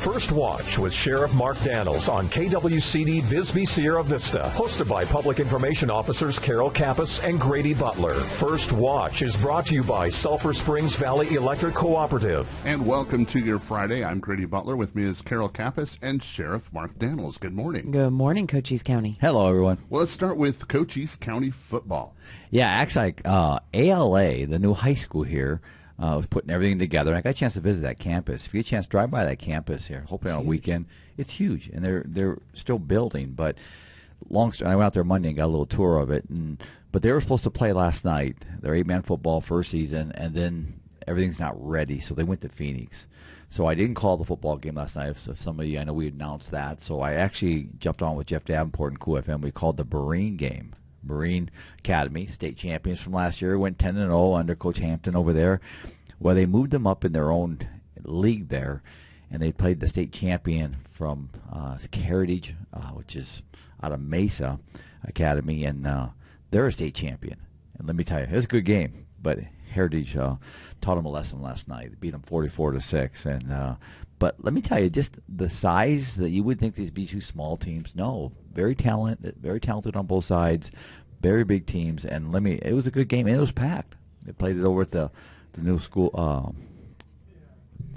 First Watch with Sheriff Mark Daniels on KWCD Bisbee Sierra Vista. Hosted by Public Information Officers Carol Kappas and Grady Butler. First Watch is brought to you by Sulphur Springs Valley Electric Cooperative. And welcome to your Friday. I'm Grady Butler. With me is Carol Kappas and Sheriff Mark Daniels. Good morning. Good morning, Cochise County. Hello, everyone. Well, let's start with Cochise County football. Yeah, actually, ALA, the new high school here, was putting everything together. I got a chance to visit that campus. If you get a chance to drive by that campus here, hopefully on a weekend, it's huge, and they're still building. But long story, I went out there Monday and got a little tour of it. But they were supposed to play last night, their 8-man football first season, and then everything's not ready, so they went to Phoenix. So I didn't call the football game last night. So somebody, I know we announced that. So I actually jumped on with Jeff Davenport and Cool FM. We called the Marine game. Marine Academy, state champions from last year, went 10-0 under Coach Hampton over there. Well, they moved them up in their own league there, and they played the state champion from Heritage, which is out of Mesa Academy, and they're a state champion. And let me tell you, it was a good game, but Heritage taught them a lesson last night. They beat them 44-6, and but let me tell you, just the size that you would think these be two small teams. No, very talented on both sides, very big teams. And it was a good game, and it was packed. They played it over at the new school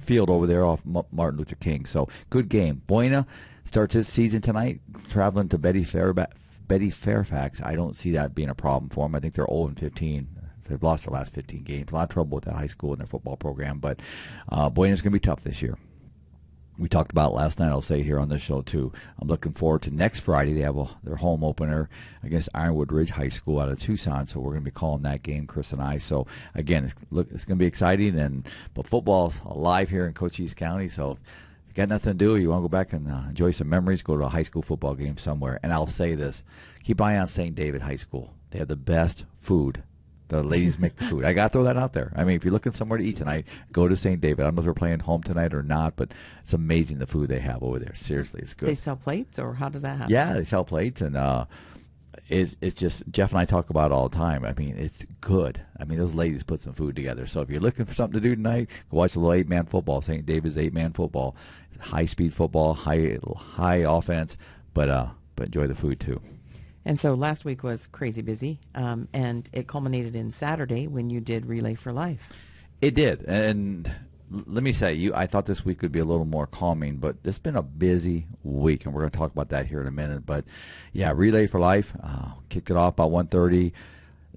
field over there off Martin Luther King. So good game. Buena starts his season tonight, traveling to Betty Fairfax. I don't see that being a problem for them. I think they're 0-15. They've lost their last 15 games. A lot of trouble with that high school and their football program. But Buena's going to be tough this year. We talked about it last night. I'll say here on this show, too. I'm looking forward to next Friday. They have their home opener against Ironwood Ridge High School out of Tucson, so we're going to be calling that game, Chris and I. So, again, it's going to be exciting. But football's alive here in Cochise County, so if you got nothing to do, you want to go back and enjoy some memories, go to a high school football game somewhere. And I'll say this. Keep an eye on St. David High School. They have the best food. The ladies make the food. I got to throw that out there. I mean, if you're looking somewhere to eat tonight, go to St. David. I don't know if they're playing home tonight or not, but it's amazing the food they have over there. Seriously, it's good. They sell plates, or how does that happen? Yeah, they sell plates, and it's just, Jeff and I talk about it all the time. I mean, it's good. I mean, those ladies put some food together. So if you're looking for something to do tonight, go watch a little 8-man football. St. David's 8-man football. High-speed football, high offense, but enjoy the food, too. And so last week was crazy busy, and it culminated in Saturday when you did Relay for Life. It did, and let me say, I thought this week would be a little more calming, but it's been a busy week, and we're going to talk about that here in a minute. But, yeah, Relay for Life, kicked it off about 1:30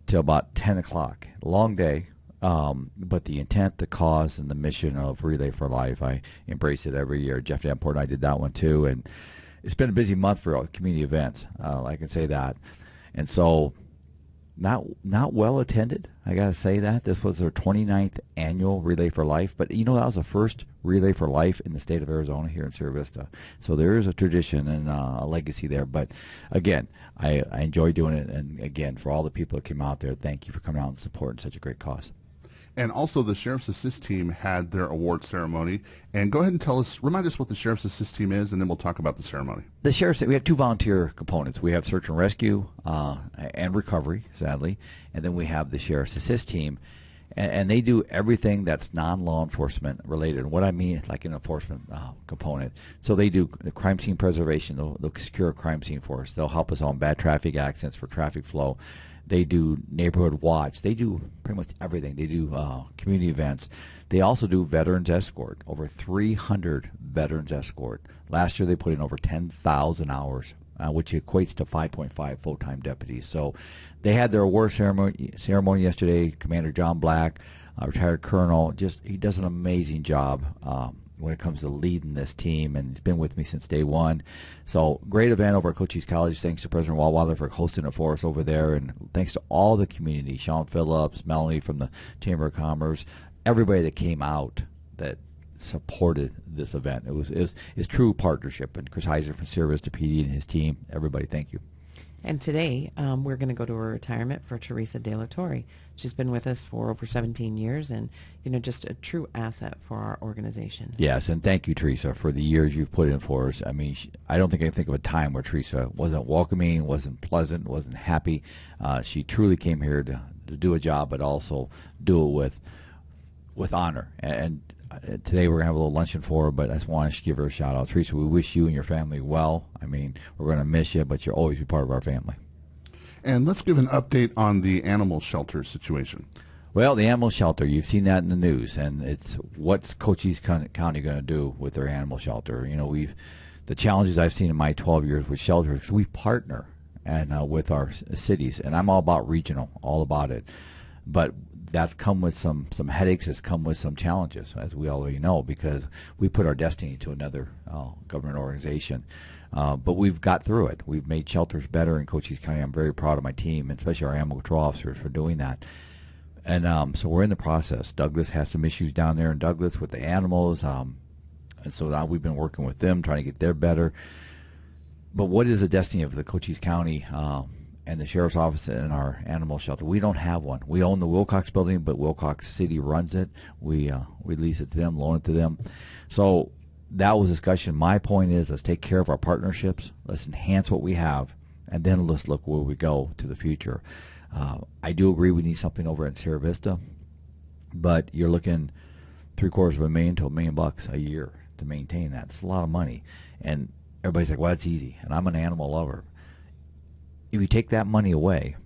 till about 10 o'clock. Long day, but the intent, the cause, and the mission of Relay for Life, I embrace it every year. Jeff Davenport and I did that one, too, and it's been a busy month for community events. I can say that. And so not well attended. I got to say that. This was their 29th annual Relay for Life. But, that was the first Relay for Life in the state of Arizona here in Sierra Vista. So there is a tradition and a legacy there. But, again, I enjoy doing it. And, again, for all the people that came out there, thank you for coming out and supporting such a great cause. And also the Sheriff's Assist Team had their award ceremony. And go ahead and remind us what the Sheriff's Assist Team is, and then we'll talk about the ceremony. We have two volunteer components. We have search and rescue and recovery, sadly, and then we have the Sheriff's Assist Team. And they do everything that's non-law enforcement related. And what I mean, like an enforcement component. So they do the crime scene preservation. They'll secure a crime scene for us. They'll help us on bad traffic accidents for traffic flow. They do neighborhood watch. They do pretty much everything. They do community events. They also do veterans escort, over 300 veterans escort. Last year they put in over 10,000 hours, which equates to 5.5 full-time deputies. So they had their award ceremony yesterday. Commander John Black, retired colonel, he does an amazing job when it comes to leading this team, and he's been with me since day one. So great event over at Cochise College. Thanks to President Wallweiler for hosting it for us over there, and thanks to all the community, Sean Phillips, Melanie from the Chamber of Commerce, everybody that came out that supported this event. It's true partnership, and Chris Heiser from Sierra Vista PD and his team, everybody, thank you. And today, we're going to go to a retirement for Teresa De La Torre. She's been with us for over 17 years and, just a true asset for our organization. Yes, and thank you, Teresa, for the years you've put in for us. I mean, I don't think I can think of a time where Teresa wasn't welcoming, wasn't pleasant, wasn't happy. She truly came here to do a job, but also do it with honor. And today we're going to have a little luncheon for her, but I just want to give her a shout out. Teresa, we wish you and your family well. I mean, we're going to miss you, but you'll always be part of our family. And let's give an update on the animal shelter situation. Well, the animal shelter, you've seen that in the news, and it's what's Cochise County going to do with their animal shelter. You know, the challenges I've seen in my 12 years with shelters, we partner and with our cities, and I'm all about regional, all about it. But that's come with some headaches. It's come with some challenges, as we already know, because we put our destiny to another government organization. But we've got through it. We've made shelters better in Cochise County. I'm very proud of my team, and especially our animal control officers, for doing that. And so we're in the process. Douglas has some issues down there in Douglas with the animals, and so now we've been working with them, trying to get there better. But what is the destiny of the Cochise County and the Sheriff's Office and our animal shelter? We don't have one. We own the Wilcox building, but Wilcox City runs it. We lease it to them, loan it to them. So that was discussion. My point is, let's take care of our partnerships. Let's enhance what we have, and then let's look where we go to the future. I do agree we need something over in Sierra Vista, but you're looking $750,000 to $1 million a year to maintain that. It's a lot of money, and everybody's like, "Well, that's easy." And I'm an animal lover. If you take that money away,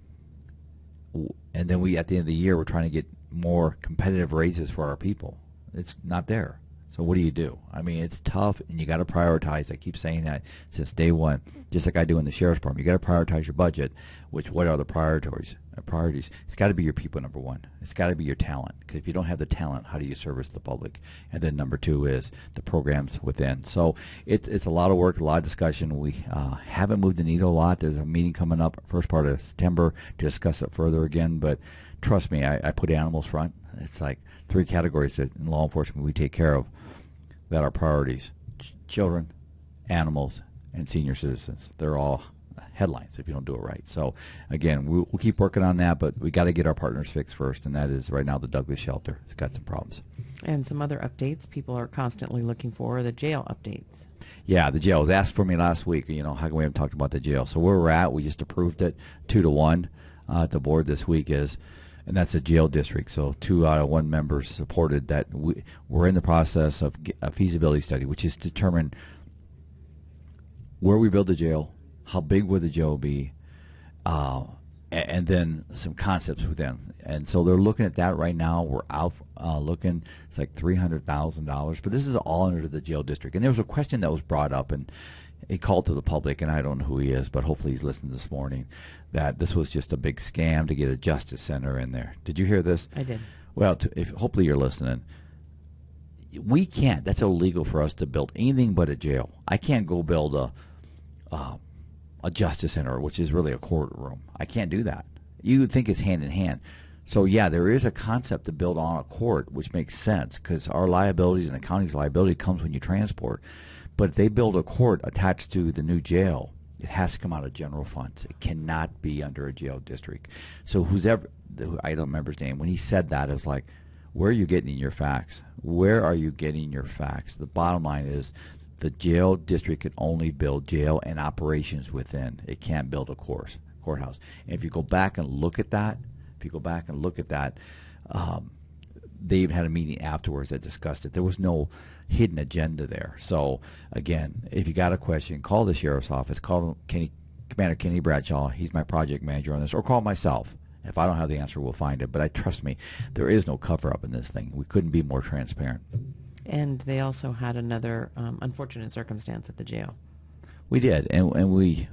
and then at the end of the year, we're trying to get more competitive raises for our people, it's not there. So what do? I mean, it's tough, and you got to prioritize. I keep saying that since day one, just like I do in the Sheriff's Department. You got to prioritize your budget. What are the priorities? It's got to be your people, number one. It's got to be your talent, because if you don't have the talent, how do you service the public? And then number two is the programs within. So it's a lot of work, a lot of discussion. We haven't moved the needle a lot. There's a meeting coming up first part of September to discuss it further again. But trust me, I put animals front. It's like 3 categories that in law enforcement we take care of that are priorities: children, animals, and senior citizens. They're all headlines if you don't do it right. So again, we'll keep working on that, but we got to get our partners fixed first, and that is right now the Douglas shelter. It's got some problems. And some other updates people are constantly looking for, the jail updates. Yeah, the jail was asked for me last week. You know, how come we haven't talked about the jail? So where we're at, we just approved it 2-1 at the board this week is, and that's a jail district. So 2 out of 1 members supported that. We're in the process of a feasibility study, which is to determine where we build the jail, how big would the jail be, and then some concepts within. And so they're looking at that right now. We're out looking. It's like $300,000, but this is all under the jail district. And there was a question that was brought up, and he called to the public, and I don't know who he is, but hopefully he's listening this morning, that this was just a big scam to get a justice center in there. Did you hear this? I did. Well, hopefully you're listening. We can't. That's illegal for us to build anything but a jail. I can't go build a justice center, which is really a courtroom. I can't do that. You would think it's hand in hand. So yeah, there is a concept to build on a court, which makes sense because our liabilities and the county's liability comes when you transport. But if they build a court attached to the new jail, it has to come out of general funds. It cannot be under a jail district. So I don't remember his name, when he said that, it was like, where are you getting your facts? Where are you getting your facts? The bottom line is the jail district can only build jail and operations within. It can't build a courthouse. And if you go back and look at that, they even had a meeting afterwards that discussed it. There was no hidden agenda there. So again, if you got a question, call the sheriff's office, call Commander Kenny Bradshaw. He's my project manager on this, or call myself. If I don't have the answer, we'll find it. But trust me, there is no cover-up in this thing. We couldn't be more transparent. And they also had another unfortunate circumstance at the jail. We did, and we.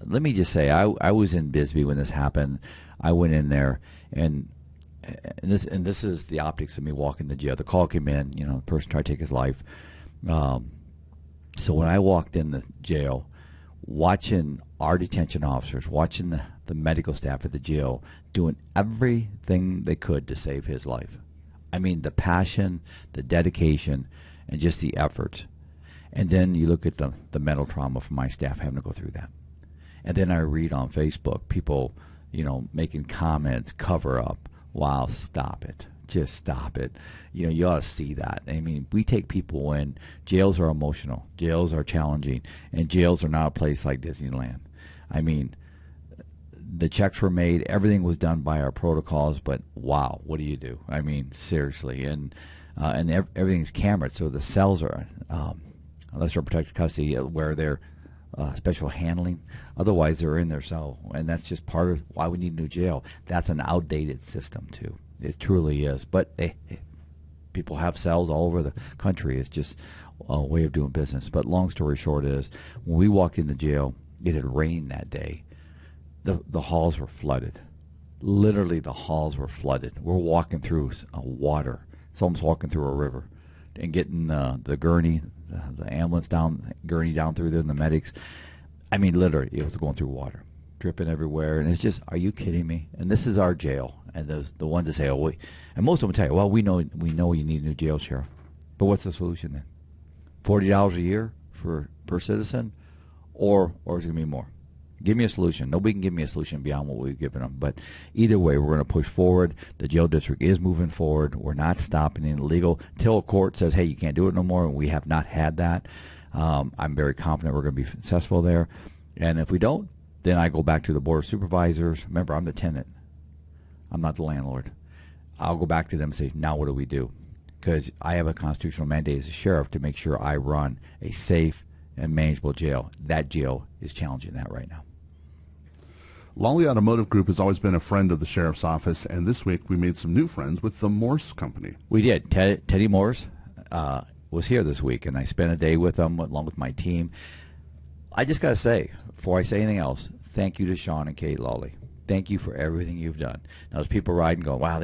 Let me just say, I was in Bisbee when this happened. I went in there, and this is the optics of me walking the jail. The call came in. The person tried to take his life. So when I walked in the jail, watching our detention officers, watching the medical staff at the jail, doing everything they could to save his life. I mean, the passion, the dedication, and just the effort. And then you look at the mental trauma from my staff having to go through that. And then I read on Facebook people, making comments, cover up. Wow, stop it. Just stop it. You ought to see that. I mean, we take people in. Jails are emotional. Jails are challenging. And jails are not a place like Disneyland. I mean, the checks were made. Everything was done by our protocols. But, wow, what do you do? I mean, seriously. And and everything's cambered, so the cells are unless they're protected custody, where they're special handling. Otherwise, they're in their cell, and that's just part of why we need a new jail. That's an outdated system too. It truly is. But people have cells all over the country. It's just a way of doing business. But long story short is, when we walked into jail, it had rained that day. The halls were flooded. Literally, the halls were flooded. We're walking through water. It's almost walking through a river, and getting the gurney, the ambulance gurney down through there, and the medics. I mean, literally, it was going through water, dripping everywhere. And it's just, are you kidding me? And this is our jail. And the ones that say, and most of them will tell you, well, we know you need a new jail, Sheriff. But what's the solution then? $40 a year per citizen, or is it going to be more? Give me a solution. Nobody can give me a solution beyond what we've given them. But either way, we're going to push forward. The jail district is moving forward. We're not stopping any illegal till a court says, hey, you can't do it no more. And we have not had that. I'm very confident we're going to be successful there. And if we don't, then I go back to the board of supervisors. Remember, I'm the tenant. I'm not the landlord. I'll go back to them and say, now what do we do? Because I have a constitutional mandate as a sheriff to make sure I run a safe and manageable jail. That jail is challenging that right now. Lawley Automotive Group has always been a friend of the Sheriff's Office, and this week we made some new friends with the Morse Company. We did. Teddy Morse was here this week, and I spent a day with him along with my team. I just got to say, before I say anything else, thank you to Sean and Kate Lawley. Thank you for everything you've done. Now, there's people riding going, wow,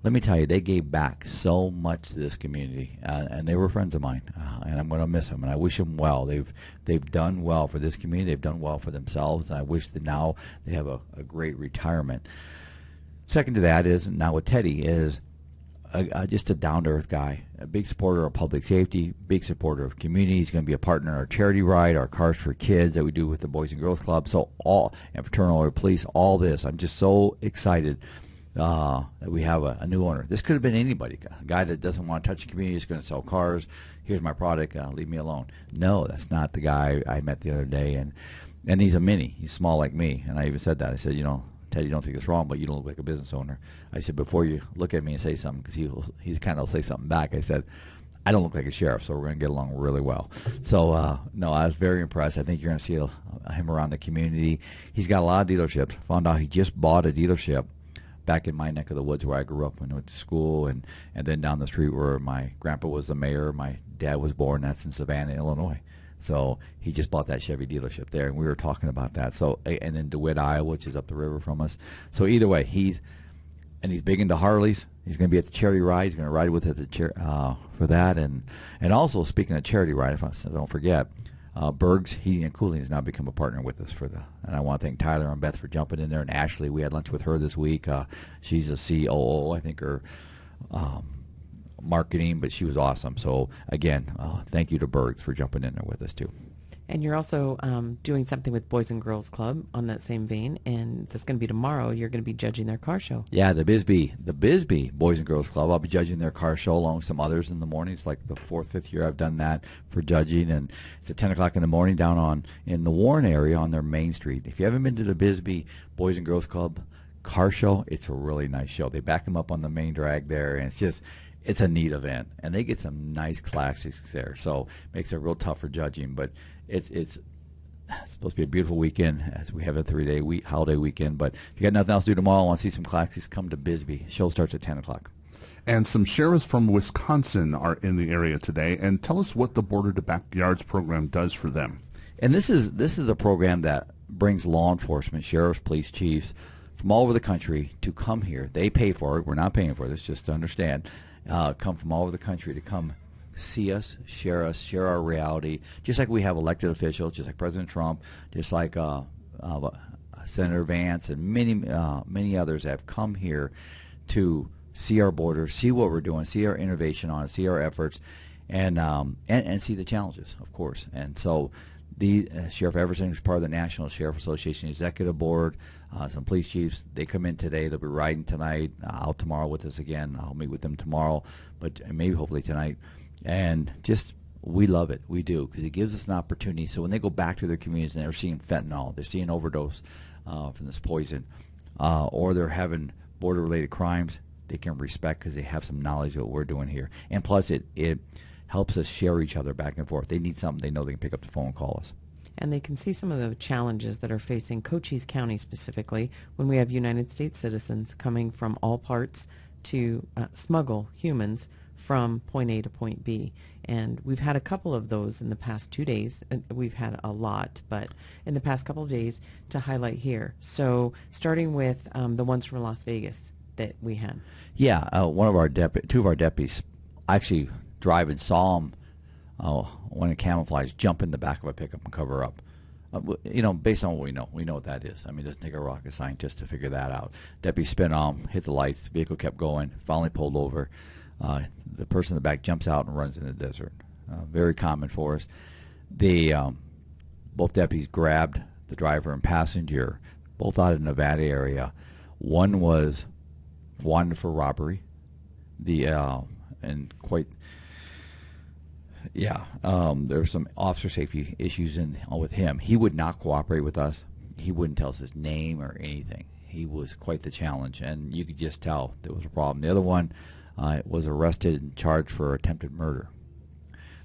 let me tell you, they gave back so much to this community, and they were friends of mine, and I'm going to miss them, and I wish them well. They've done well for this community. They've done well for themselves, and I wish that now they have a great retirement. Second to that is, now with Teddy, is just a down-to-earth guy, a big supporter of public safety, big supporter of community. He's going to be a partner in our charity ride, our Cars for Kids that we do with the Boys and Girls Club, and Fraternal Order Police, all this. I'm just so excited that we have a new owner. This could have been anybody, a guy that doesn't want to touch the community, is going to sell cars. Here's my product, leave me alone. No, that's not the guy I met the other day, and he's a mini. He's small like me, and I even said that. I said, Teddy, don't take this wrong, but you don't look like a business owner. I said, before you look at me and say something, because he's kind of say something back, I said, I don't look like a sheriff, so we're going to get along really well. So, no, I was very impressed. I think you're going to see him around the community. He's got a lot of dealerships. Found out he just bought a dealership back in my neck of the woods where I grew up when I went to school, and then down the street where my grandpa was the mayor, my dad was born. That's in Savannah, Illinois. So he just bought that Chevy dealership there, and we were talking about that. So, and then DeWitt, Iowa, which is up the river from us. So either way, he's big into Harleys. He's going to be at the charity ride. He's going to ride with it for that. And also, speaking of charity ride, if I don't forget, Berg's Heating and Cooling has now become a partner with us for and I want to thank Tyler and Beth for jumping in there, and Ashley. We had lunch with her this week. She's a COO, I think, or marketing, but she was awesome. So again, thank you to Berg's for jumping in there with us too. And you're also doing something with Boys and Girls Club on that same vein, and that's going to be tomorrow. You're going to be judging their car show. Yeah, the Bisbee Boys and Girls Club. I'll be judging their car show along with some others in the morning. It's like the 4th, 5th year I've done that for judging, and it's at 10 o'clock in the morning down in the Warren area on their main street. If you haven't been to the Bisbee Boys and Girls Club car show, it's a really nice show. They back them up on the main drag there, and it's a neat event, and they get some nice classics there. So it makes it real tough for judging, but it's supposed to be a beautiful weekend as we have a 3-day holiday weekend. But if you got nothing else to do tomorrow, want to see some classics, come to Bisbee. Show starts at 10 o'clock. And some sheriffs from Wisconsin are in the area today. And tell us what the Border to Backyards program does for them. And this is a program that brings law enforcement, sheriffs, police chiefs from all over the country to come here. They pay for it. We're not paying for this, just to understand. Come from all over the country to come see us, share our reality, just like we have elected officials, just like President Trump, just like Senator Vance, and many others have come here to see our border, see what we're doing, see our innovation on it, see our efforts, and see the challenges, of course. And so the Sheriff Everson, who's part of the National Sheriff Association Executive Board, some police chiefs, they come in today. They'll be riding tonight, out tomorrow with us again. I'll meet with them tomorrow, but maybe hopefully tonight. And just, we love it. We do, because it gives us an opportunity. So when they go back to their communities and they're seeing fentanyl, they're seeing overdose from this poison, or they're having border-related crimes, they can respect because they have some knowledge of what we're doing here. And plus, it helps us share each other back and forth. They need something, they know they can pick up the phone and call us. And they can see some of the challenges that are facing Cochise County specifically when we have United States citizens coming from all parts to smuggle humans from point A to point B. And we've had a couple of those in the past 2 days. We've had a lot, but in the past couple of days to highlight here. So starting with the ones from Las Vegas that we had. Yeah, two of our deputies actually driving saw them when a camouflage jump in the back of a pickup and cover up. Based on what we know what that is. I mean, it doesn't take a rocket scientist to figure that out. Deputy spin on, hit the lights, the vehicle kept going, finally pulled over. The person in the back jumps out and runs in the desert. Very common for us. Both deputies grabbed the driver and passenger, both out of the Nevada area. One was wanted for robbery. There were some officer safety issues with him. He would not cooperate with us. He wouldn't tell us his name or anything. He was quite the challenge, and you could just tell there was a problem. The other one was arrested and charged for attempted murder.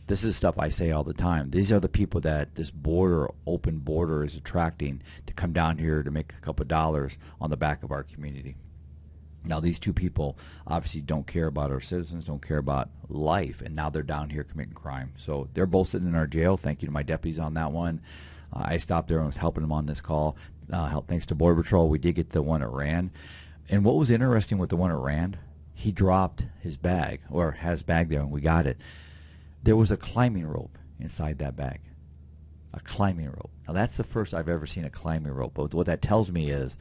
This is stuff I say all the time. These are the people that this open border is attracting to come down here to make a couple of dollars on the back of our community. Now, these two people obviously don't care about our citizens, don't care about life, and now they're down here committing crime. So they're both sitting in our jail. Thank you to my deputies on that one. I stopped there and was helping them on this call. Thanks to Border Patrol, we did get the one at Rand. And what was interesting with the one at Rand, he dropped his bag, or had his bag there, and we got it. There was a climbing rope inside that bag. A climbing rope. Now, that's the first I've ever seen a climbing rope. But what that tells me is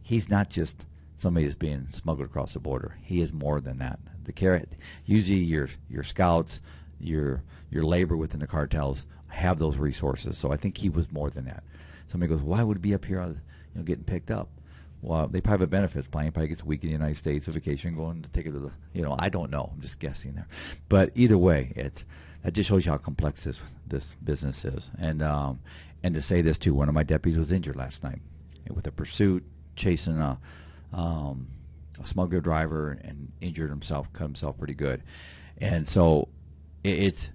he's not just somebody that's being smuggled across the border. He is more than that. Usually your scouts, your labor within the cartels have those resources. So I think he was more than that. Somebody goes, why would he be up here getting picked up? Well, they probably have a benefits plan. He probably gets a week in the United States, a vacation, going to take it to the, I don't know. I'm just guessing there. But either way, that just shows you how complex this business is. And to say this too, one of my deputies was injured last night with a pursuit, chasing a smuggler driver, and injured himself, cut himself pretty good. And so it's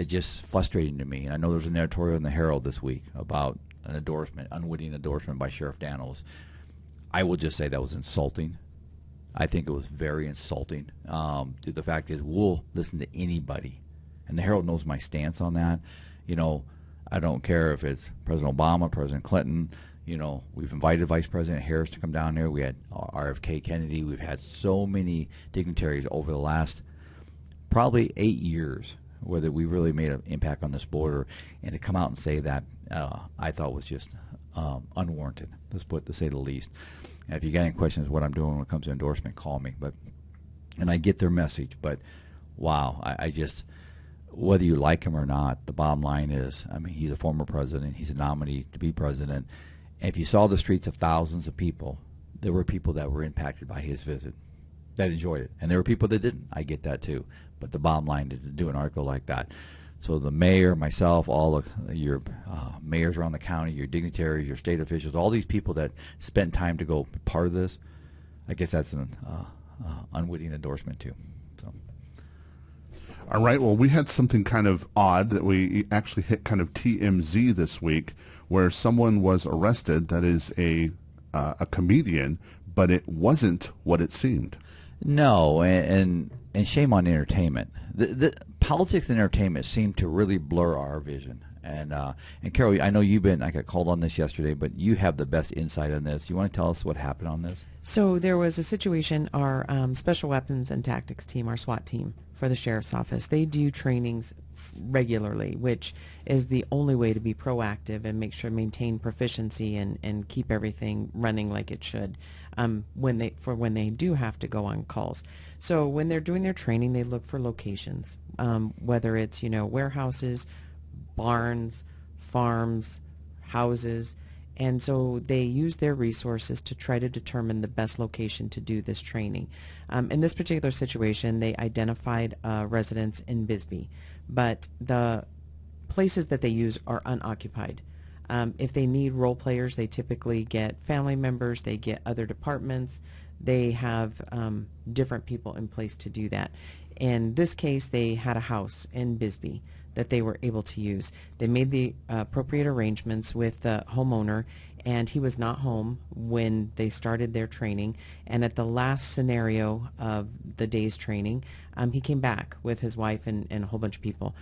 just frustrating to me. And I know there's an editorial in the Herald this week about an unwitting endorsement by Sheriff Daniels. I will just say that was insulting. I think it was very insulting. The fact is, we'll listen to anybody, and the Herald knows my stance on that. I don't care if it's President Obama, President Clinton. We've invited Vice President Harris to come down here. We had RFK Kennedy. We've had so many dignitaries over the last probably 8 years where we really made an impact on this border, and to come out and say that, I thought was just unwarranted, to say the least. And if you got any questions what I'm doing when it comes to endorsement, call me. And I get their message, but wow, I just, whether you like him or not, the bottom line is, he's a former president. He's a nominee to be president. And if you saw the streets of thousands of people, there were people that were impacted by his visit that enjoyed it. And there were people that didn't. I get that too. But the bottom line is to do an article like that. So the mayor, myself, all of your mayors around the county, your dignitaries, your state officials, all these people that spent time to go part of this, I guess that's an unwitting endorsement too. So. All right. Well, we had something kind of odd that we actually hit kind of TMZ this week, where someone was arrested that is a comedian, but it wasn't what it seemed. No, and shame on entertainment. The politics and entertainment seem to really blur our vision. And Carol, I know I got called on this yesterday, but you have the best insight on this. You want to tell us what happened on this? So there was a situation, our Special Weapons and Tactics team, our SWAT team for the Sheriff's Office, they do trainings regularly, which is the only way to be proactive and make sure maintain proficiency and keep everything running like it should when they do have to go on calls. So when they're doing their training, they look for locations, whether it's warehouses, barns, farms, houses, and so they use their resources to try to determine the best location to do this training. In this particular situation, they identified residents in Bisbee, but the places that they use are unoccupied. If they need role players, they typically get family members, they get other departments, they have different people in place to do that. In this case, they had a house in Bisbee that they were able to use. They made the appropriate arrangements with the homeowner, and he was not home when they started their training. And at the last scenario of the day's training, he came back with his wife and a whole bunch of people.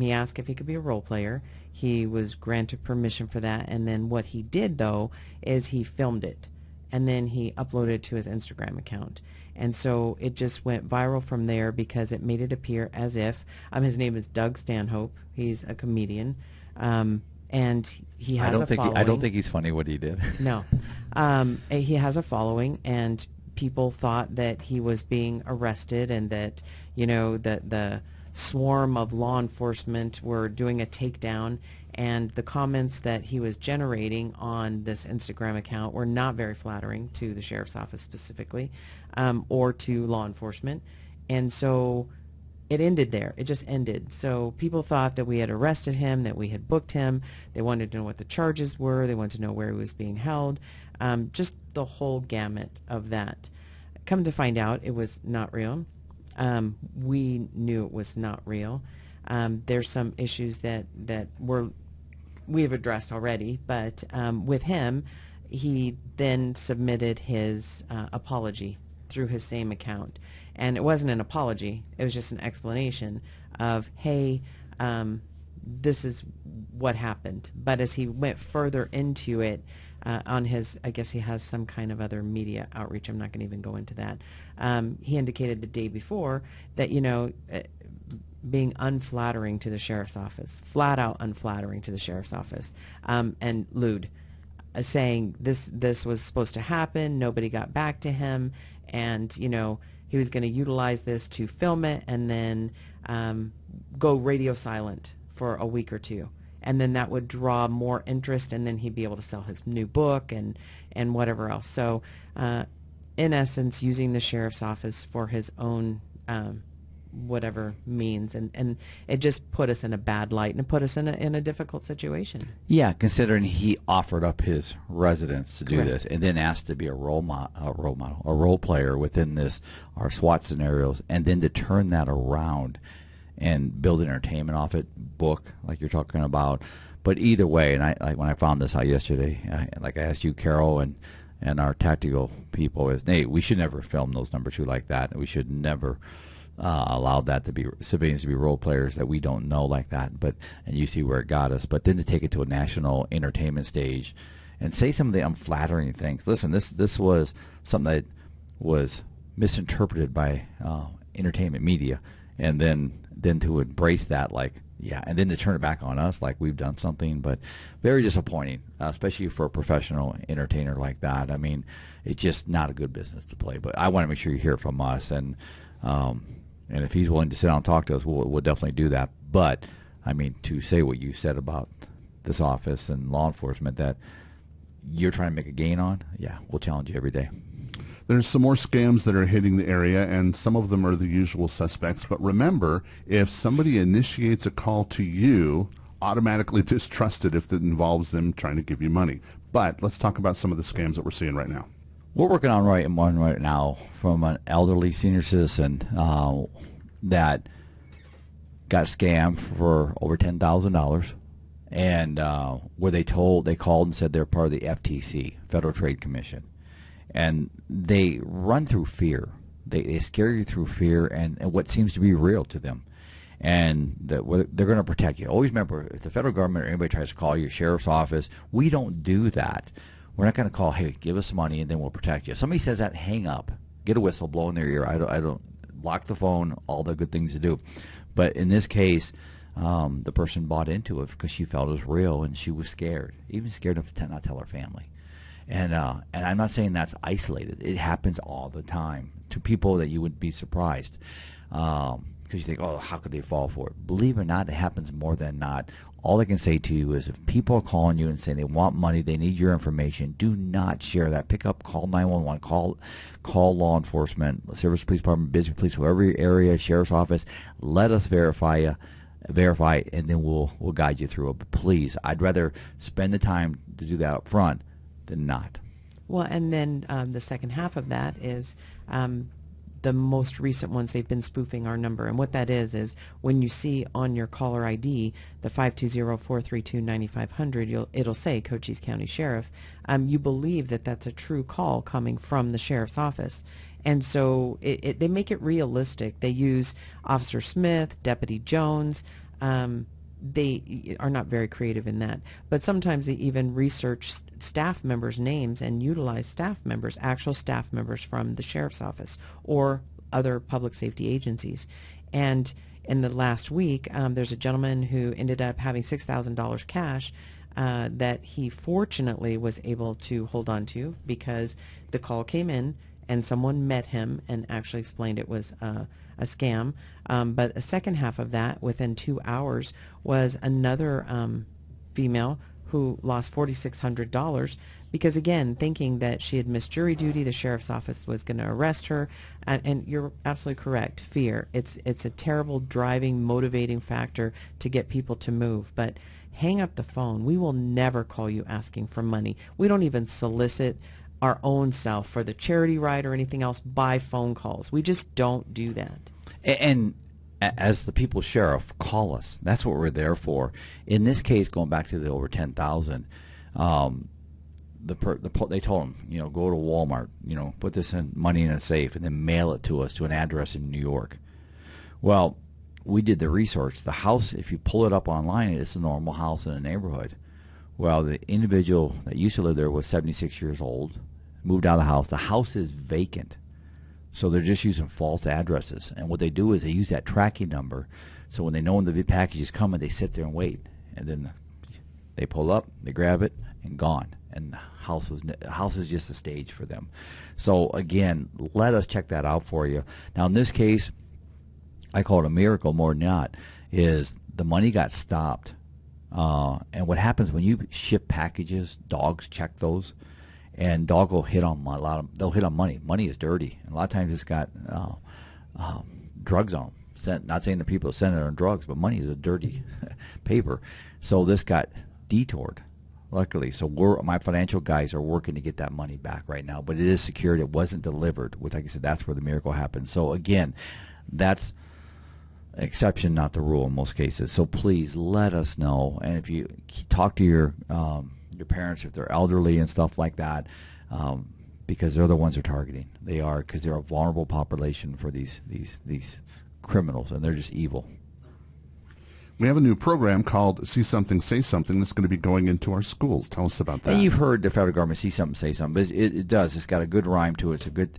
He asked if he could be a role player. He was granted permission for that. And then what he did, though, is he filmed it, and then he uploaded it to his Instagram account. And so it just went viral from there because it made it appear as if his name is Doug Stanhope. He's a comedian, and he has a following. I don't think he's funny what he did. No, he has a following, and people thought that he was being arrested, and that that the swarm of law enforcement were doing a takedown. And the comments that he was generating on this Instagram account were not very flattering to the sheriff's office specifically, or to law enforcement. And so it ended there. It just ended. So people thought that we had arrested him, that we had booked him. They wanted to know what the charges were. They wanted to know where he was being held. Just the whole gamut of that. Come to find out, it was not real. We knew it was not real. There's some issues that we have addressed already, but with him, he then submitted his apology through his same account. And it wasn't an apology. It was just an explanation of, hey, this is what happened. But as he went further into it, on his, I guess he has some kind of other media outreach. I'm not going to even go into that. He indicated the day before that, being unflattering to the sheriff's office, flat out unflattering to the sheriff's office, and lewd, saying this was supposed to happen, nobody got back to him, and he was going to utilize this to film it and then go radio silent for a week or two, and then that would draw more interest, and then he'd be able to sell his new book and whatever else. So in essence, using the sheriff's office for his own whatever means, and it just put us in a bad light, and it put us in a difficult situation. Yeah, considering he offered up his residence to do Correct. this, and then asked to be a role player within our SWAT scenarios, and then to turn that around and build entertainment off it, book like you're talking about. But either way, and when I found this out yesterday, I asked you, Carol, and our tactical people, is Nate, we should never film those number two like that. We should never allow that to be civilians to be role players that we don't know like that. And you see where it got us. But then to take it to a national entertainment stage and say some of the unflattering things. Listen, this was something that was misinterpreted by entertainment media, and then to embrace that, and then to turn it back on us like we've done something. But very disappointing, especially for a professional entertainer like that. I mean, it's just not a good business to play. But I want to make sure you hear from us, and if he's willing to sit down and talk to us, we'll definitely do that. But I mean, to say what you said about this office and law enforcement that you're trying to make a gain on, yeah, we'll challenge you every day. There's some more scams that are hitting the area, and some of them are the usual suspects. But remember, if somebody initiates a call to you, automatically distrust it if it involves them trying to give you money. But let's talk about some of the scams that we're seeing right now. We're working on one right now from an elderly senior citizen that got scammed for over $10,000, and where they called and said they're part of the FTC, Federal Trade Commission. And they run through fear. They scare you through fear and what seems to be real to them. And they're going to protect you. Always remember, if the federal government or anybody tries to call your sheriff's office, we don't do that. We're not going to call, hey, give us money and then we'll protect you. If somebody says that, hang up. Get a whistle, blow in their ear. I don't lock the phone, all the good things to do. But in this case, the person bought into it because she felt it was real, and she was scared, even scared enough to not tell her family. And I'm not saying that's isolated. It happens all the time to people that you would be surprised. Because you think, oh, how could they fall for it? Believe it or not, it happens more than not. All I can say to you is if people are calling you and saying they want money, they need your information, do not share that. Pick up, call 911, call law enforcement, Service Police Department, Bisbee Police, whoever your area, Sheriff's Office. Let us verify it, and then we'll guide you through it. But please, I'd rather spend the time to do that up front than not. Well, and then the second half of that is the most recent ones. They've been spoofing our number, and what that is when you see on your caller ID the 520-432-9500, it'll say Cochise County Sheriff. You believe that that's a true call coming from the sheriff's office. And so they make it realistic. They use Officer Smith, Deputy Jones. They are not very creative in that. But sometimes they even research staff members' names and utilize staff members, actual staff members from the sheriff's office or other public safety agencies. And in the last week, there's a gentleman who ended up having $6,000 cash that he fortunately was able to hold on to because the call came in and someone met him and actually explained it was a scam. But a second half of that, within 2 hours, was another female who lost $4,600 because, again, thinking that she had missed jury duty, the sheriff's office was going to arrest her. And you're absolutely correct, fear. It's a terrible driving, motivating factor to get people to move. But hang up the phone. We will never call you asking for money. We don't even solicit our own self for the charity ride or anything else by phone calls. We just don't do that. And as the people's sheriff, call us. That's what we're there for. In this case, going back to the over 10,000, they told him, go to Walmart, put this money in a safe and then mail it to us to an address in New York. Well, we did the research. The house, if you pull it up online, it's a normal house in a neighborhood. Well, the individual that used to live there was 76 years old, moved out of the house. The house is vacant. So they're just using false addresses. And what they do is they use that tracking number. So when they know when the package is coming, they sit there and wait. And then they pull up, they grab it, and gone. And the house is just a stage for them. So again, let us check that out for you. Now in this case, I call it a miracle more than not, is the money got stopped. And what happens when you ship packages, dogs check those, and dog will hit on they'll hit on money. Money is dirty, and a lot of times it's got drugs on them. Not saying the people that send it on drugs, but money is a dirty paper. So this got detoured, luckily. So my financial guys are working to get that money back right now, but it is secured. It wasn't delivered. Like I said, that's where the miracle happened. So again, that's exception, not the rule in most cases. So please let us know. And if you talk to your parents, if they're elderly and stuff like that, because they're the ones they're targeting. They are, because they're a vulnerable population for these criminals, and they're just evil. We have a new program called See Something, Say Something that's going to be going into our schools. Tell us about that. And you've heard the federal government see something, say something. But it does. It's got a good rhyme to it. It's a good,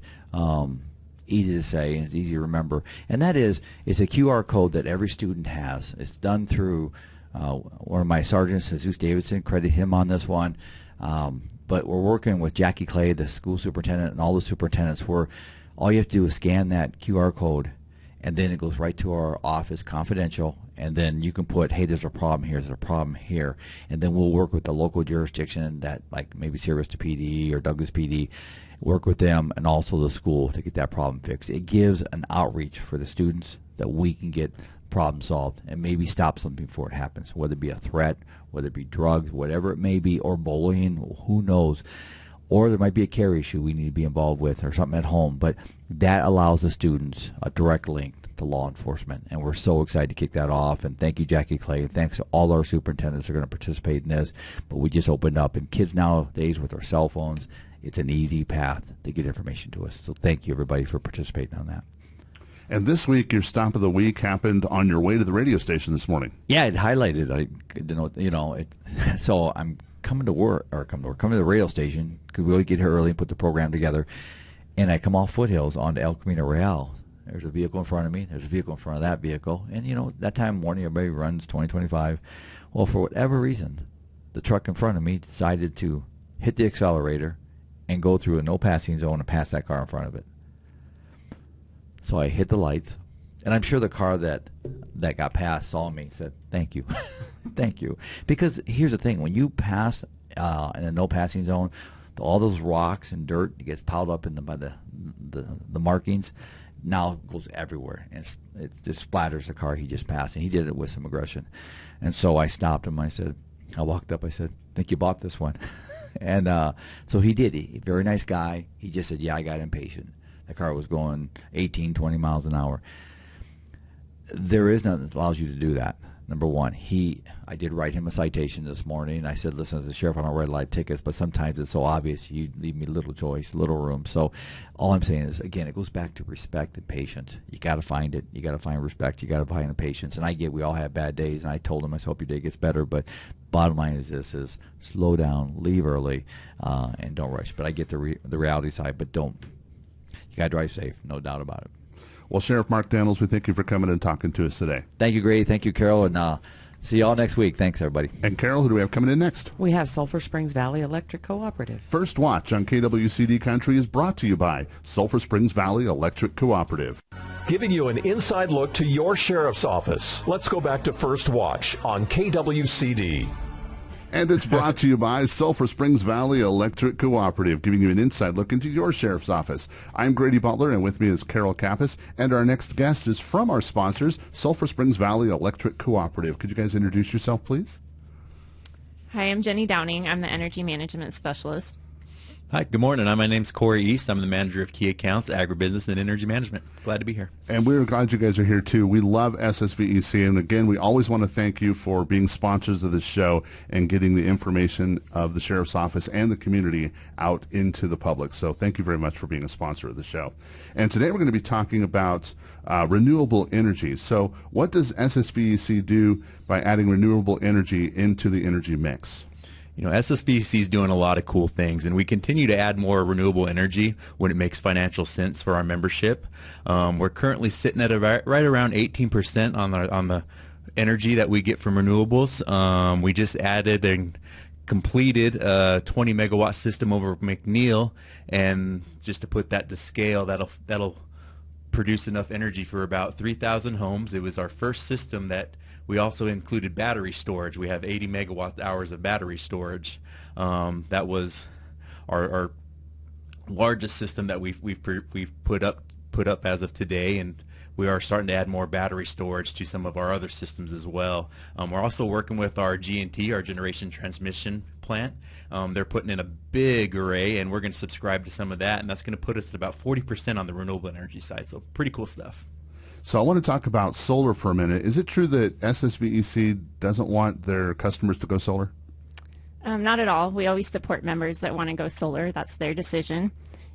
easy to say, and it's easy to remember. And that is, it's a QR code that every student has. It's done through one of my sergeants, Jesus Davidson. Credit him on this one. But we're working with Jackie Clay, the school superintendent, and all the superintendents, where all you have to do is scan that QR code, and then it goes right to our office, confidential, and then you can put, hey, there's a problem here, there's a problem here, and then we'll work with the local jurisdiction, that like maybe Sierra Vista PD or Douglas PD, work with them and also the school to get that problem fixed. It gives an outreach for the students that we can get problem solved and maybe stop something before it happens, whether it be a threat, whether it be drugs, whatever it may be, or bullying, who knows. Or there might be a care issue we need to be involved with or something at home. But that allows the students a direct link to law enforcement. And we're so excited to kick that off. And thank you, Jackie Clay. And thanks to all our superintendents that are going to participate in this. But we just opened up. And kids nowadays with their cell phones, it's an easy path to get information to us. So thank you, everybody, for participating on that. And this week, your stop of the week happened on your way to the radio station this morning. Yeah, it highlighted. I didn't know, so I'm coming to the radio station because we always get here early and put the program together. And I come off Foothills onto El Camino Real. There's a vehicle in front of me. There's a vehicle in front of that vehicle. And, that time of morning, everybody runs 20, 25. Well, for whatever reason, the truck in front of me decided to hit the accelerator and go through a no passing zone and pass that car in front of it. So I hit the lights, and I'm sure the car that got passed saw me and said, thank you. Thank you. Because here's the thing. When you pass in a no-passing zone, all those rocks and dirt gets piled up by the markings, now goes everywhere. And it just splatters the car he just passed, and he did it with some aggression. And so I stopped him. I walked up, I said, think you bought this one? And so he did. Very nice guy. He just said, yeah, I got impatient. The car was going 18, 20 miles an hour. There is nothing that allows you to do that. Number one, I did write him a citation this morning. I said, listen, as a sheriff, I don't red light tickets, but sometimes it's so obvious you leave me little choice, little room. So all I'm saying is, again, it goes back to respect and patience. You got to find it. You got to find respect. You got to find the patience. And I get we all have bad days, and I told him, I hope your day gets better. But bottom line is this, is slow down, leave early, and don't rush. But I get the reality side, but don't. You got to drive safe, no doubt about it. Well, Sheriff Mark Daniels, we thank you for coming and talking to us today. Thank you, Grady. Thank you, Carol. And see you all next week. Thanks, everybody. And Carol, who do we have coming in next? We have Sulphur Springs Valley Electric Cooperative. First Watch on KWCD Country is brought to you by Sulphur Springs Valley Electric Cooperative. Giving you an inside look to your sheriff's office. Let's go back to First Watch on KWCD. And it's brought to you by Sulphur Springs Valley Electric Cooperative, giving you an inside look into your sheriff's office. I'm Grady Butler, and with me is Carol Kappas, and our next guest is from our sponsors, Sulphur Springs Valley Electric Cooperative. Could you guys introduce yourself, please? Hi, I'm Jenny Downing. I'm the Energy Management Specialist. Hi, good morning. My name's Corey East. I'm the manager of key accounts, agribusiness, and energy management. Glad to be here. And we're glad you guys are here, too. We love SSVEC. And again, we always want to thank you for being sponsors of this show and getting the information of the Sheriff's Office and the community out into the public. So thank you very much for being a sponsor of the show. And today we're going to be talking about renewable energy. So what does SSVEC do by adding renewable energy into the energy mix? You know, SSVEC is doing a lot of cool things, and we continue to add more renewable energy when it makes financial sense for our membership. We're currently sitting at right around 18% on the energy that we get from renewables. We just added and completed a 20 megawatt system over McNeil, and just to put that to scale, that'll produce enough energy for about 3,000 homes. It was our first system that we also included battery storage. We have 80 megawatt hours of battery storage. That was our largest system that we've put up as of today, and we are starting to add more battery storage to some of our other systems as well. We're also working with our G&T, our generation transmission plant. They're putting in a big array, and we're going to subscribe to some of that, and that's going to put us at about 40% on the renewable energy side. So pretty cool stuff. So I want to talk about solar for a minute. Is it true that SSVEC doesn't want their customers to go solar? Not at all. We always support members that want to go solar. That's their decision.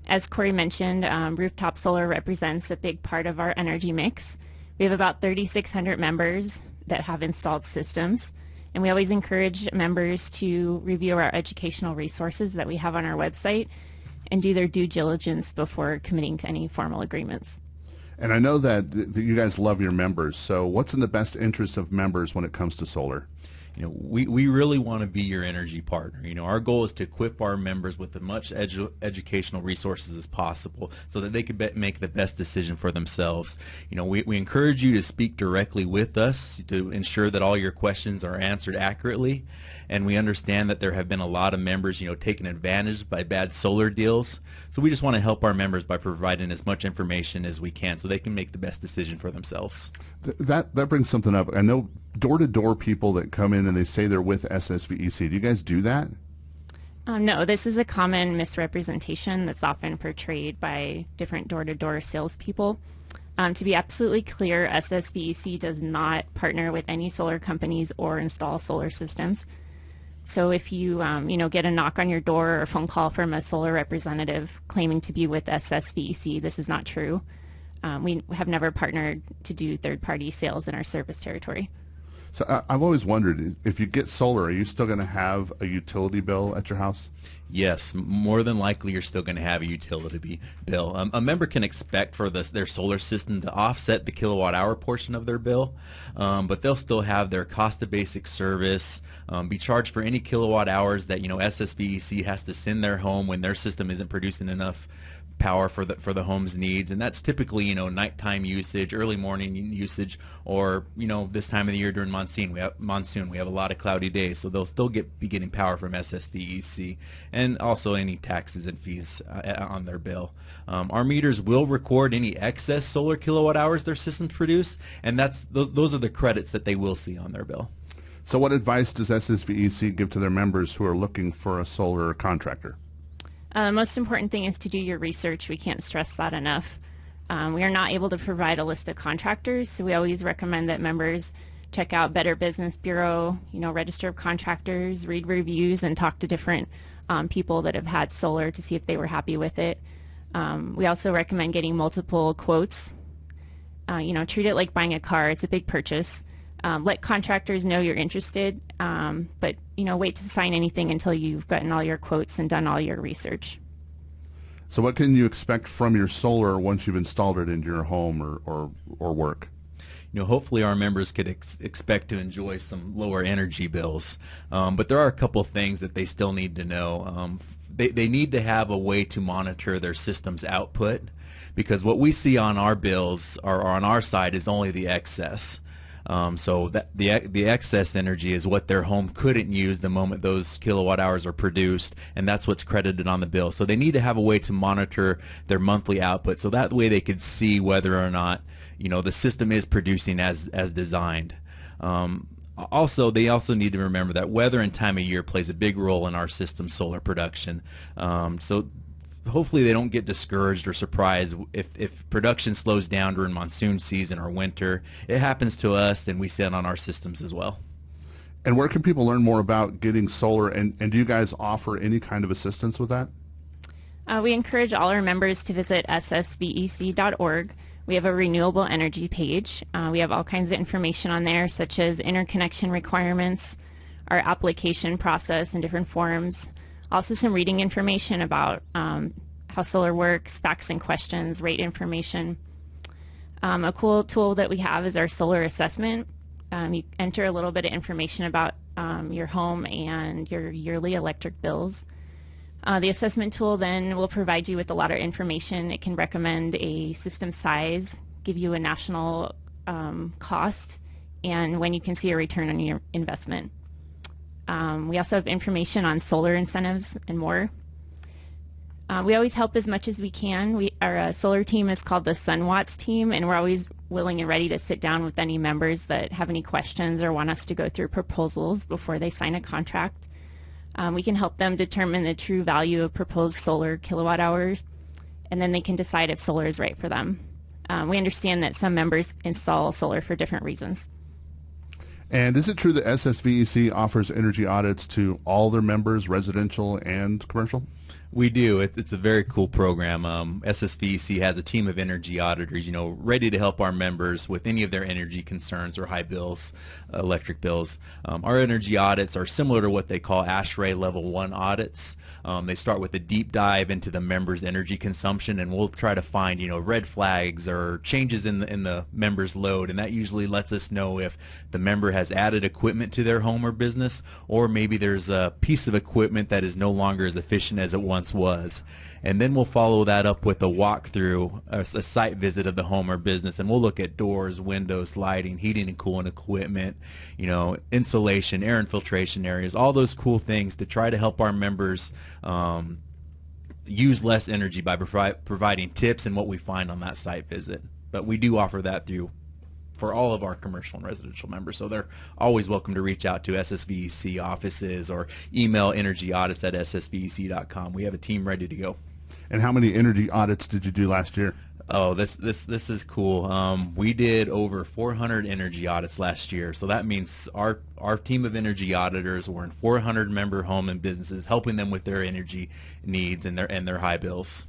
As Corey mentioned, rooftop solar represents a big part of our energy mix. We have about 3,600 members that have installed systems, and we always encourage members to review our educational resources that we have on our website and do their due diligence before committing to any formal agreements. And I know that you guys love your members, so what's in the best interest of members when it comes to solar? You know, we really want to be your energy partner. You know, our goal is to equip our members with as much educational resources as possible so that they can make the best decision for themselves. You know, we encourage you to speak directly with us to ensure that all your questions are answered accurately. And we understand that there have been a lot of members, you know, taken advantage by bad solar deals. So we just want to help our members by providing as much information as we can so they can make the best decision for themselves. That brings something up. I know door-to-door people that come in and they say they're with SSVEC. Do you guys do that? No, this is a common misrepresentation that's often portrayed by different door-to-door salespeople. To be absolutely clear, SSVEC does not partner with any solar companies or install solar systems. So if you get a knock on your door or a phone call from a solar representative claiming to be with SSVEC, this is not true. We have never partnered to do third-party sales in our service territory. So I've always wondered, if you get solar, are you still going to have a utility bill at your house? Yes, more than likely you're still going to have a utility bill. A member can expect for their solar system to offset the kilowatt hour portion of their bill, but they'll still have their cost of basic service, be charged for any kilowatt hours that SSVEC has to send their home when their system isn't producing enough power for the home's needs, and that's typically nighttime usage, early morning usage, or this time of the year during monsoon. We have a lot of cloudy days, so they'll still be getting power from SSVEC, and also any taxes and fees on their bill. Our meters will record any excess solar kilowatt hours their systems produce, and those are the credits that they will see on their bill. So what advice does SSVEC give to their members who are looking for a solar contractor? Most important thing is to do your research. We can't stress that enough. We are not able to provide a list of contractors, so we always recommend that members check out Better Business Bureau, Register of Contractors, read reviews, and talk to different people that have had solar to see if they were happy with it. We also recommend getting multiple quotes. Treat it like buying a car. It's a big purchase. Let contractors know you're interested, but wait to sign anything until you've gotten all your quotes and done all your research. So what can you expect from your solar once you've installed it into your home or work? Hopefully our members could expect to enjoy some lower energy bills, but there are a couple of things that they still need to know. They need to have a way to monitor their system's output, because what we see on our bills or on our side is only the excess. So that the excess energy is what their home couldn't use the moment those kilowatt hours are produced, and that's what's credited on the bill. So they need to have a way to monitor their monthly output, so that way they could see whether or not the system is producing as designed. Also, they also need to remember that weather and time of year plays a big role in our system's solar production. So hopefully they don't get discouraged or surprised if production slows down during monsoon season or winter. It happens to us, and we see it on our systems as well. And where can people learn more about getting solar, and do you guys offer any kind of assistance with that? We encourage all our members to visit ssvec.org. We have a renewable energy page. We have all kinds of information on there, such as interconnection requirements, our application process and different forms. Also some reading information about how solar works, facts and questions, rate information. A cool tool that we have is our solar assessment. You enter a little bit of information about your home and your yearly electric bills. The assessment tool then will provide you with a lot of information. It can recommend a system size, give you a national cost, and when you can see a return on your investment. We also have information on solar incentives and more. We always help as much as we can. Our solar team is called the SunWatts team, and we're always willing and ready to sit down with any members that have any questions or want us to go through proposals before they sign a contract. We can help them determine the true value of proposed solar kilowatt hours, and then they can decide if solar is right for them. We understand that some members install solar for different reasons. And is it true that SSVEC offers energy audits to all their members, residential and commercial? We do. It's a very cool program. SSVEC has a team of energy auditors, ready to help our members with any of their energy concerns or high bills, electric bills. Our energy audits are similar to what they call ASHRAE Level 1 audits. They start with a deep dive into the member's energy consumption, and we'll try to find, red flags or changes in the member's load, and that usually lets us know if the member has added equipment to their home or business, or maybe there's a piece of equipment that is no longer as efficient as it once was. And then we'll follow that up with a walkthrough, a site visit of the home or business, and we'll look at doors, windows, lighting, heating and cooling equipment, insulation, air infiltration areas, all those cool things to try to help our members use less energy by providing tips and what we find on that site visit. But we do offer that for all of our commercial and residential members, so they're always welcome to reach out to SSVEC offices or email energyaudits@ssvec.com. We have a team ready to go. And how many energy audits did you do last year? Oh, this is cool. We did over 400 energy audits last year, so that means our team of energy auditors were in 400 member home and businesses, helping them with their energy needs and their high bills.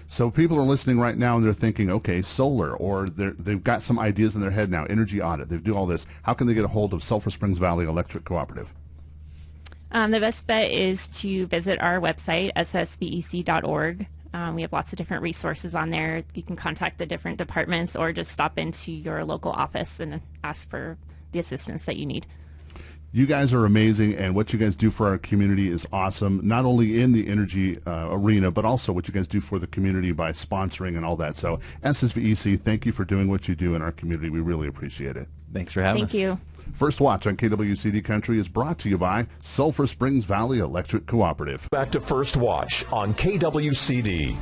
So people are listening right now and they're thinking, okay, solar, or they've got some ideas in their head now, energy audit, they do all this. How can they get a hold of Sulphur Springs Valley Electric Cooperative? The best bet is to visit our website, ssvec.org. We have lots of different resources on there. You can contact the different departments or just stop into your local office and ask for the assistance that you need. You guys are amazing, and what you guys do for our community is awesome, not only in the energy arena, but also what you guys do for the community by sponsoring and all that. So SSVEC, thank you for doing what you do in our community. We really appreciate it. Thanks for having us. Thank you. First Watch on KWCD Country is brought to you by Sulphur Springs Valley Electric Cooperative. Back to First Watch on KWCD.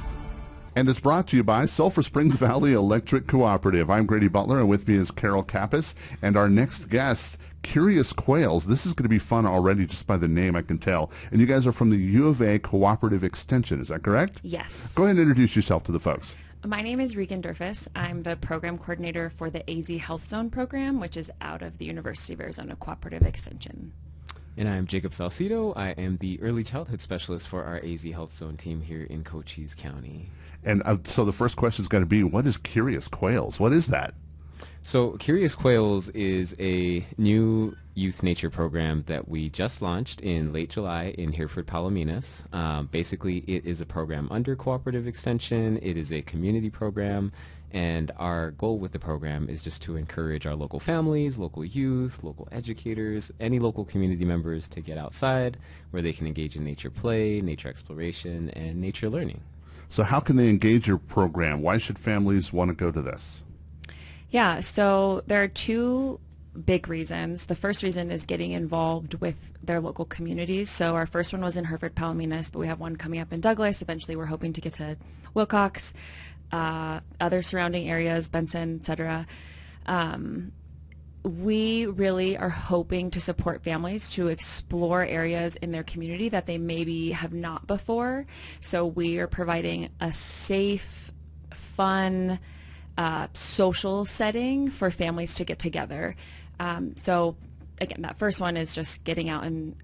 And it's brought to you by Sulphur Springs Valley Electric Cooperative. I'm Grady Butler, and with me is Carol Kappas. And our next guest, Curious Quails. This is going to be fun already just by the name, I can tell. And you guys are from the U of A Cooperative Extension, is that correct? Yes. Go ahead and introduce yourself to the folks. My name is Regan Durfus. I'm the program coordinator for the AZ Health Zone program, which is out of the University of Arizona Cooperative Extension. And I'm Jacob Salcido. I am the early childhood specialist for our AZ Health Zone team here in Cochise County. And so the first question is going to be, what is Curious Quails? What is that? So Curious Quails is a new youth nature program that we just launched in late July in Hereford, Palominas. Basically, it is a program under Cooperative Extension. It is a community program. And our goal with the program is just to encourage our local families, local youth, local educators, any local community members to get outside where they can engage in nature play, nature exploration, and nature learning. So how can they engage your program? Why should families want to go to this? Yeah, so there are two big reasons. The first reason is getting involved with their local communities. So our first one was in Hereford, Palominas, but we have one coming up in Douglas. Eventually we're hoping to get to Wilcox, other surrounding areas, Benson, etc. We really are hoping to support families to explore areas in their community that they maybe have not before. So we are providing a safe, fun, social setting for families to get together. So again, that first one is just getting out and,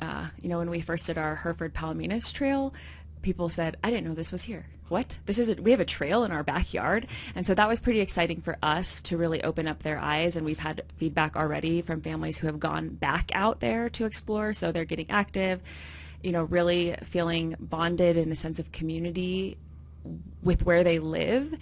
when we first did our Hereford Palominas trail, people said, I didn't know this was here. What? We have a trail in our backyard. And so that was pretty exciting for us to really open up their eyes. And we've had feedback already from families who have gone back out there to explore. So they're getting active, really feeling bonded in a sense of community with where they live.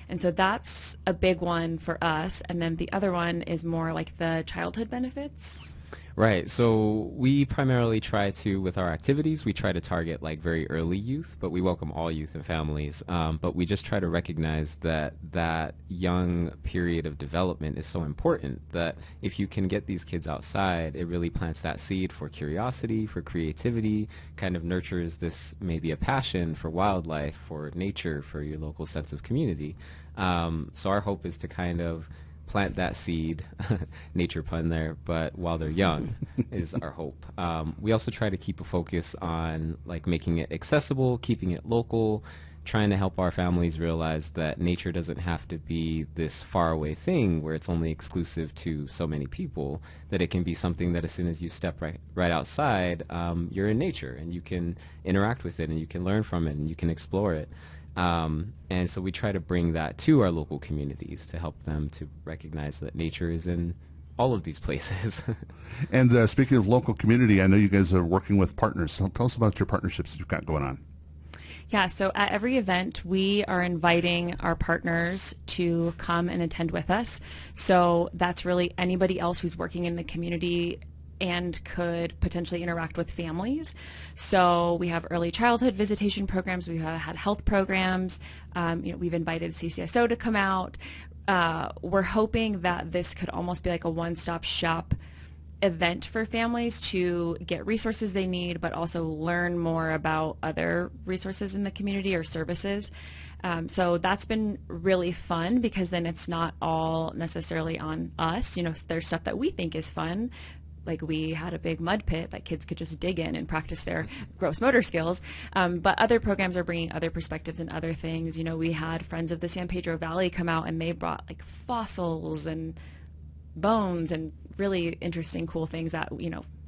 And so that's a big one for us. And then the other one is more like the childhood benefits. Right. So we primarily try to, with our activities, we try to target like very early youth, but we welcome all youth and families. But we just try to recognize that that young period of development is so important that if you can get these kids outside, it really plants that seed for curiosity, for creativity, kind of nurtures this maybe a passion for wildlife, for nature, for your local sense of community. So our hope is to kind of plant that seed, nature pun there, but while they're young is our hope. We also try to keep a focus on like making it accessible, keeping it local, trying to help our families realize that nature doesn't have to be this faraway thing where it's only exclusive to so many people, that it can be something that as soon as you step right outside, you're in nature and you can interact with it and you can learn from it and you can explore it. And so we try to bring that to our local communities to help them to recognize that nature is in all of these places. And speaking of local community, I know you guys are working with partners. So tell us about your partnerships that you've got going on. Yeah, so at every event, we are inviting our partners to come and attend with us. So that's really anybody else who's working in the community and could potentially interact with families. So we have early childhood visitation programs. We've had health programs. We've invited CCSO to come out. We're hoping that this could almost be like a one-stop shop event for families to get resources they need, but also learn more about other resources in the community or services. So that's been really fun because then it's not all necessarily on us. There's stuff that we think is fun. Like we had a big mud pit that kids could just dig in and practice their gross motor skills. But other programs are bringing other perspectives and other things. We had Friends of the San Pedro Valley come out and they brought like fossils and bones and really interesting, cool things that,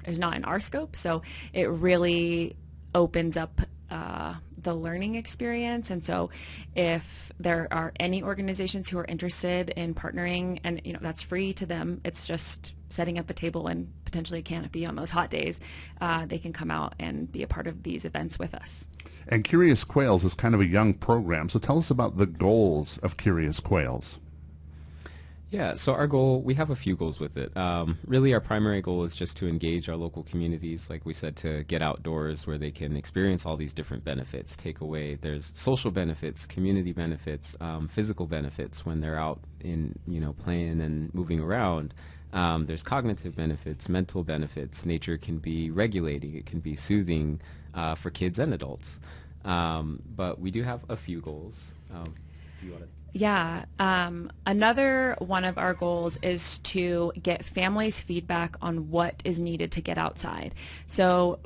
is not in our scope. So it really opens up the learning experience. And so if there are any organizations who are interested in partnering, and that's free to them, it's just setting up a table and potentially a canopy on those hot days, they can come out and be a part of these events with us. And Curious Quails is kind of a young program, so tell us about the goals of Curious Quails. Yeah, so our goal, we have a few goals with it. Really, our primary goal is just to engage our local communities, like we said, to get outdoors where they can experience all these different benefits, take away. There's social benefits, community benefits, physical benefits when they're out in, playing and moving around. There's cognitive benefits, mental benefits. Nature can be regulating. It can be soothing for kids and adults. But we do have a few goals. Do you want to? Yeah. Another one of our goals is to get families' feedback on what is needed to get outside. So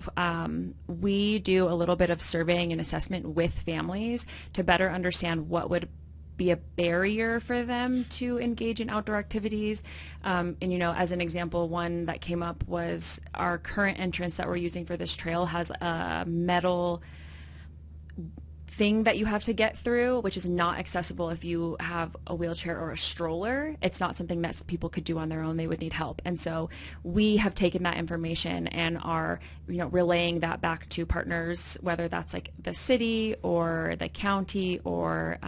we do a little bit of surveying and assessment with families to better understand what would be a barrier for them to engage in outdoor activities. And, you know, as an example, one that came up was our current entrance that we're using for this trail has a metal thing that you have to get through, which is not accessible if you have a wheelchair or a stroller. It's not something that people could do on their own. They would need help. And so we have taken that information and are, you know, relaying that back to partners, whether that's like the city or the county or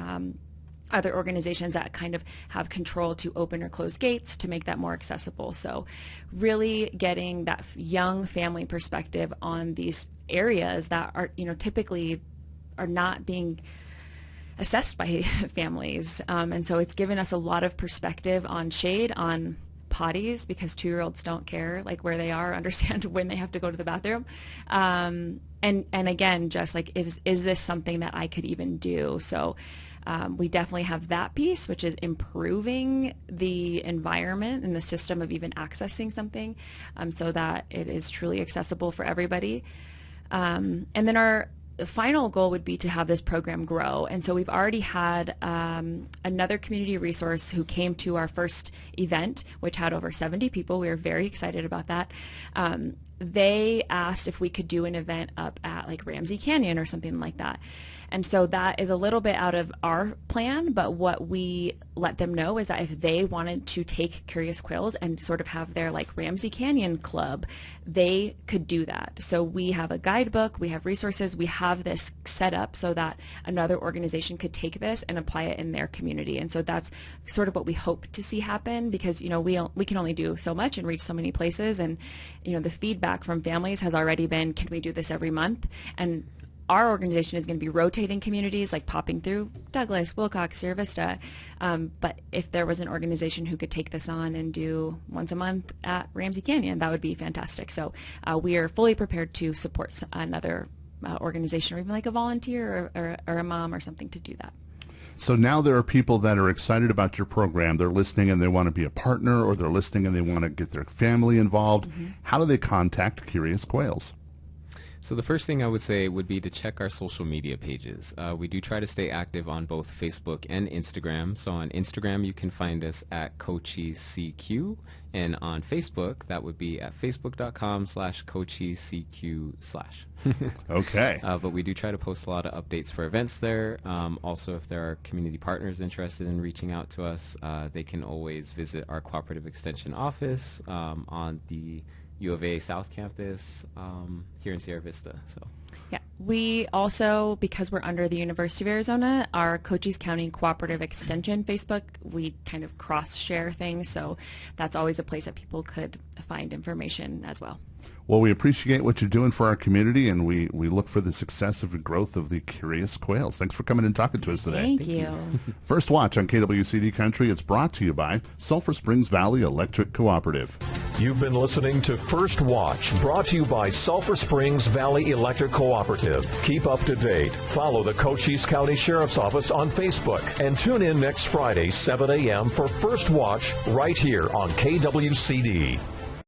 other organizations that kind of have control to open or close gates to make that more accessible. So really getting that young family perspective on these areas that are, you know, typically are not being assessed by families. And so it's given us a lot of perspective on shade, on potties, because 2-year-olds don't care like where they are, understand when they have to go to the bathroom. And again, just like, is this something that I could even do? So we definitely have that piece, which is improving the environment and the system of even accessing something so that it is truly accessible for everybody. And then our final goal would be to have this program grow. And so we've already had another community resource who came to our first event, which had over 70 people. We were very excited about that. They asked if we could do an event up at like Ramsey Canyon or something like that. And so that is a little bit out of our plan, but what we let them know is that if they wanted to take Curious Quails and sort of have their like Ramsey Canyon club, they could do that. So we have a guidebook, we have resources, we have this set up so that another organization could take this and apply it in their community. And so that's sort of what we hope to see happen, because, you know, we can only do so much and reach so many places. And, you know, the feedback from families has already been, can we do this every month? And our organization is going to be rotating communities, like popping through Douglas, Wilcox, Sierra Vista. But if there was an organization who could take this on and do once a month at Ramsey Canyon, that would be fantastic. So we are fully prepared to support another organization, or even like a volunteer or a mom or something to do that. So now there are people that are excited about your program. They're listening and they want to be a partner, or they're listening and they want to get their family involved. Mm-hmm. How do they contact Curious Quails? So the first thing I would say would be to check our social media pages. We do try to stay active on both Facebook and Instagram. So on Instagram, you can find us at CochysCQ, and on Facebook, that would be at facebook.com/CochysCQ/. Okay. But we do try to post a lot of updates for events there. Also, if there are community partners interested in reaching out to us, they can always visit our Cooperative Extension office on the U of A South Campus here in Sierra Vista. So, yeah, we also, because we're under the University of Arizona, our Cochise County Cooperative Extension Facebook, we kind of cross-share things, so that's always a place that people could find information as well. Well, we appreciate what you're doing for our community, and we look for the success of the growth of the Curious Quails. Thanks for coming and talking to us today. Thank you. First Watch on KWCD Country. It's brought to you by Sulphur Springs Valley Electric Cooperative. You've been listening to First Watch, brought to you by Sulphur Springs Valley Electric Cooperative. Keep up to date. Follow the Cochise County Sheriff's Office on Facebook, and tune in next Friday, 7 a.m. for First Watch right here on KWCD.